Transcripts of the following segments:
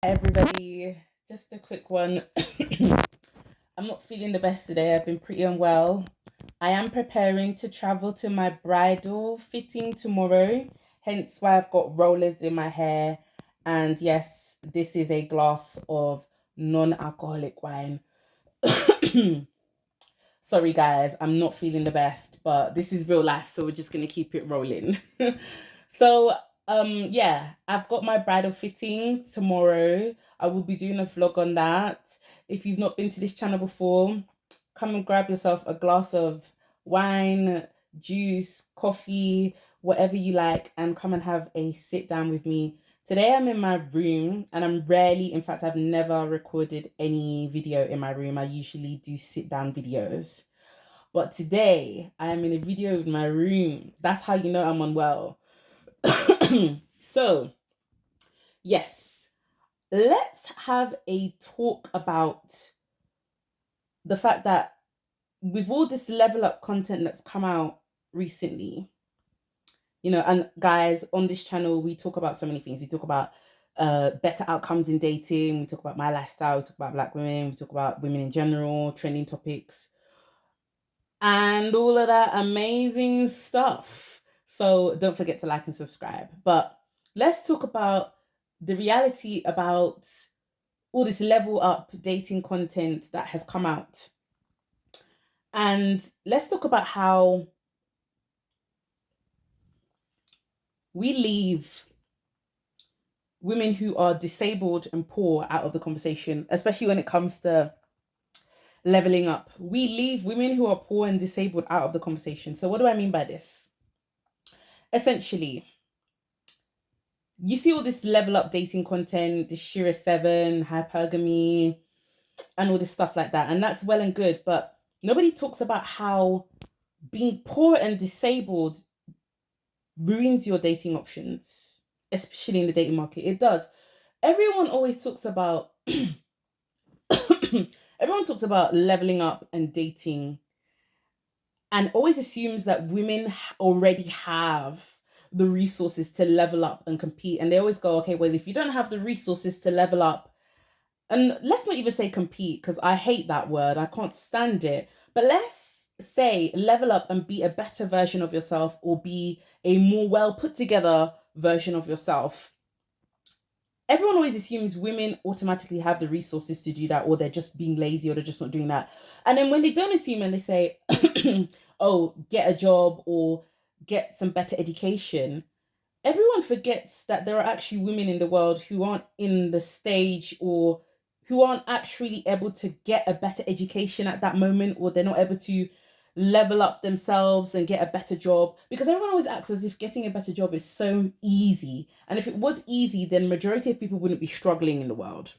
Everybody, just a quick one. I'm not feeling the best today. I've been pretty unwell. I am preparing to travel to my bridal fitting tomorrow, hence why I've got rollers in my hair. And yes, this is a glass of non alcoholic wine. Sorry, guys, I'm not feeling the best, but this is real life, so we're just gonna keep it rolling. so, yeah, I've got my bridal fitting tomorrow. I will be doing a vlog on that. If you've not been to this channel before, come and grab yourself a glass of wine, juice, coffee, whatever you like, and come and have a sit down with me. Today I'm in my room and I'm rarely, in fact, I've never recorded any video in my room. I usually do sit down videos. But today I am in a video in my room. That's how you know I'm unwell. So, yes, let's have a talk about the fact that with all this level up content that's come out recently, and guys, on this channel, we talk about so many things. We talk about better outcomes in dating. We talk about my lifestyle. We talk about Black women. We talk about women in general, trending topics, and all of that amazing stuff. So don't forget to like and subscribe. But let's talk about the reality about all this level up dating content that has come out. And let's talk about how we leave women who are disabled and poor out of the conversation, especially when it comes to leveling up. We leave women who are poor and disabled out of the conversation. So, what do I mean by this? Essentially, you see all this level up dating content, the Shira 7, hypergamy, and all this stuff like that. And that's well and good. But nobody talks about how being poor and disabled ruins your dating options, especially in the dating market. It does. Everyone always talks about everyone talks about leveling up and dating and always assumes that women already have the resources to level up and compete. And they always go, okay, well, if you don't have the resources to level up, and let's not even say compete, because I hate that word, I can't stand it. But let's say level up and be a better version of yourself, or be a more well put together version of yourself. Everyone always assumes women automatically have the resources to do that, or they're just being lazy, or they're just not doing that. And then when they don't assume and they say, oh, get a job or get some better education, everyone forgets that there are actually women in the world who aren't in the stage, or who aren't actually able to get a better education at that moment, or they're not able to level up themselves and get a better job, because everyone always acts as if getting a better job is so easy. And if it was easy, then majority of people wouldn't be struggling in the world.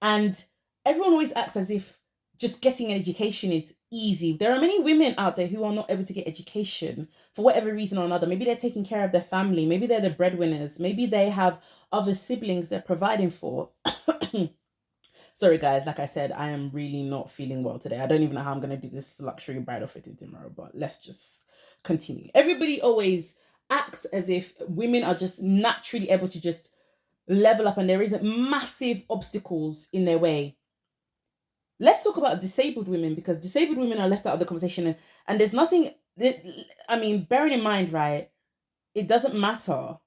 And everyone always acts as if just getting an education is easy. There are many women out there who are not able to get education for whatever reason or another. Maybe they're taking care of their family, maybe they're the breadwinners, maybe they have other siblings they're providing for. Sorry, guys. Like I said, I am really not feeling well today. I don't even know how I'm going to do this luxury bridal fitting tomorrow, but let's just continue. Everybody always acts as if women are just naturally able to just level up and there isn't massive obstacles in their way. Let's talk about disabled women, because disabled women are left out of the conversation. And there's nothing, I mean, bearing in mind, right, it doesn't matter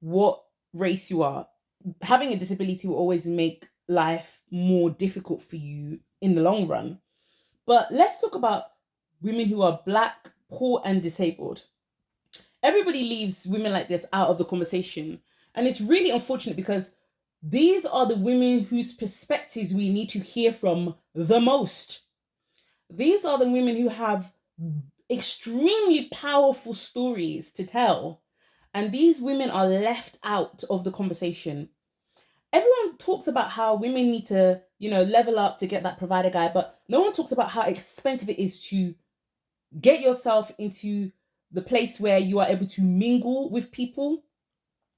what race you are. Having a disability will always make life more difficult for you in the long run. But let's talk about women who are Black, poor, and disabled. Everybody leaves women like this out of the conversation. And it's really unfortunate, because these are the women whose perspectives we need to hear from the most. These are the women who have extremely powerful stories to tell. And these women are left out of the conversation. Everyone talks about how women need to, level up to get that provider guy, but no one talks about how expensive it is to get yourself into the place where you are able to mingle with people.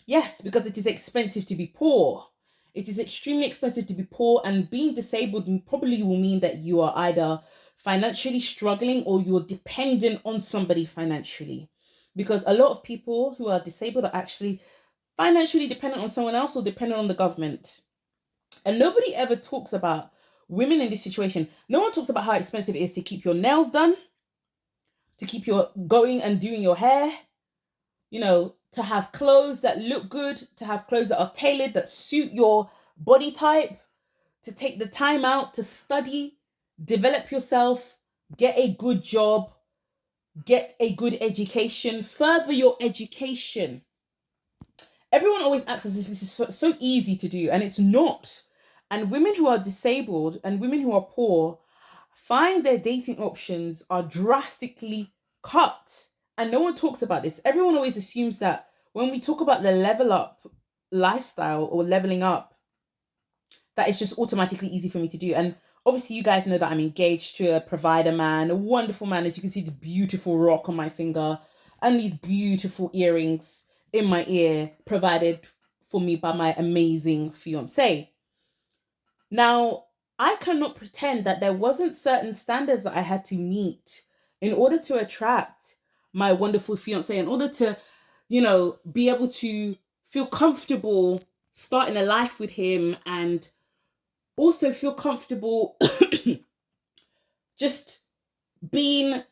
Yes, because it is expensive to be poor. It is extremely expensive to be poor, and being disabled probably will mean that you are either financially struggling or you're dependent on somebody financially. Because a lot of people who are disabled are actually financially dependent on someone else or dependent on the government. And nobody ever talks about women in this situation. No one talks about how expensive it is to keep your nails done, to keep your going and doing your hair, to have clothes that look good, to have clothes that are tailored, that suit your body type, to take the time out to study, develop yourself, get a good job, get a good education, further your education. Everyone always acts as if this is so easy to do, and it's not. And women who are disabled and women who are poor find their dating options are drastically cut. And no one talks about this. Everyone always assumes that when we talk about the level up lifestyle or leveling up, that it's just automatically easy for me to do. And obviously, you guys know that I'm engaged to a provider man, a wonderful man. As you can see, the beautiful rock on my finger and these beautiful earrings in my ear, provided for me by my amazing fiance. Now, I cannot pretend that there wasn't certain standards that I had to meet in order to attract my wonderful fiance, in order to, be able to feel comfortable starting a life with him, and also feel comfortable just being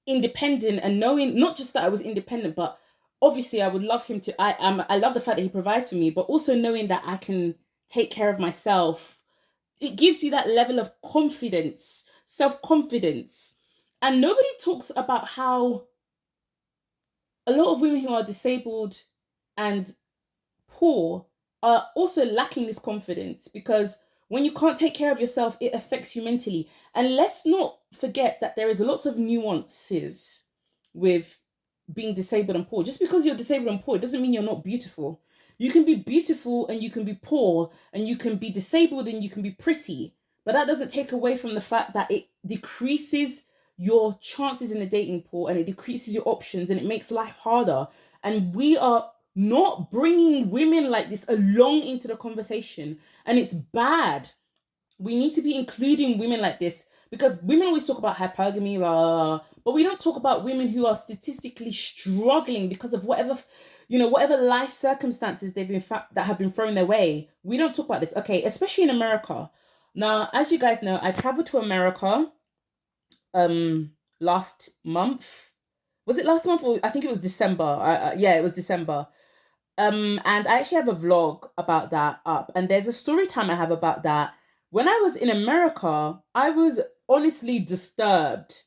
independent and knowing not just that I was independent, but obviously I would love him to, I love the fact that he provides for me, but also knowing that I can take care of myself. It gives you that level of confidence, self-confidence. And nobody talks about how a lot of women who are disabled and poor are also lacking this confidence, because when you can't take care of yourself, it affects you mentally. And let's not forget that there is lots of nuances with being disabled and poor. Just because you're disabled and poor doesn't mean you're not beautiful. You can be beautiful and you can be poor, and you can be disabled and you can be pretty. But that doesn't take away from the fact that it decreases your chances in the dating pool, and it decreases your options, and it makes life harder. And we are not bringing women like this along into the conversation, and it's bad. We need to be including women like this, because women always talk about hypergamy, but we don't talk about women who are statistically struggling because of whatever life circumstances that have been thrown their way. We don't talk about this, okay? Especially in America. Now, as you guys know, I traveled to America last month. Was it last month? Or I think it was December. Yeah, it was December. And I actually have a vlog about that up, and there's a story time I have about that. When I was in America, I was honestly disturbed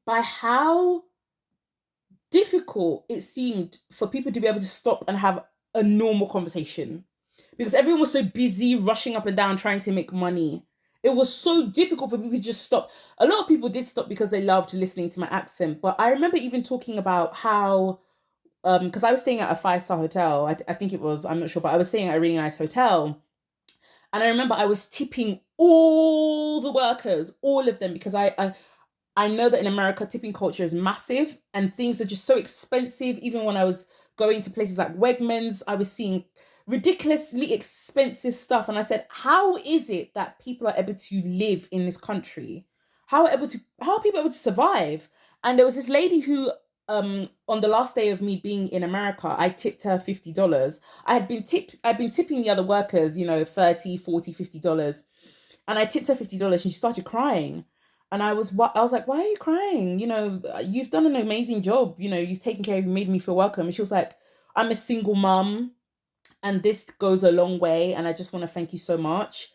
by how difficult it seemed for people to be able to stop and have a normal conversation, because everyone was so busy rushing up and down trying to make money. It was so difficult for people to just stop. A lot of people did stop because they loved listening to my accent, but I remember even talking about how because I was staying at a 5-star hotel. I think it was, I'm not sure, but I was staying at a really nice hotel. And I remember I was tipping all the workers, all of them, because I know that in America, tipping culture is massive and things are just so expensive. Even when I was going to places like Wegmans, I was seeing ridiculously expensive stuff. And I said, how is it that people are able to live in this country? How are people able to survive? And there was this lady who, on the last day of me being in America, I tipped her $50. I'd been tipping the other workers, $30, $40, $50. And I tipped her $50 and she started crying. And I was like, why are you crying? You've done an amazing job. You've taken care of me, made me feel welcome. And she was like, I'm a single mum and this goes a long way. And I just want to thank you so much.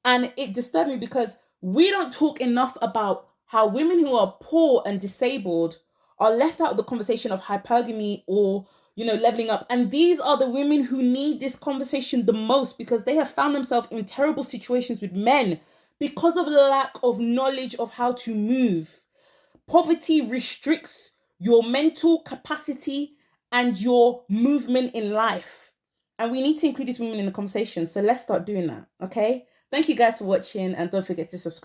And it disturbed me because we don't talk enough about how women who are poor and disabled are left out of the conversation of hypergamy or, leveling up. And these are the women who need this conversation the most, because they have found themselves in terrible situations with men because of the lack of knowledge of how to move. Poverty restricts your mental capacity and your movement in life. And we need to include these women in the conversation. So let's start doing that, okay? Thank you guys for watching, and don't forget to subscribe.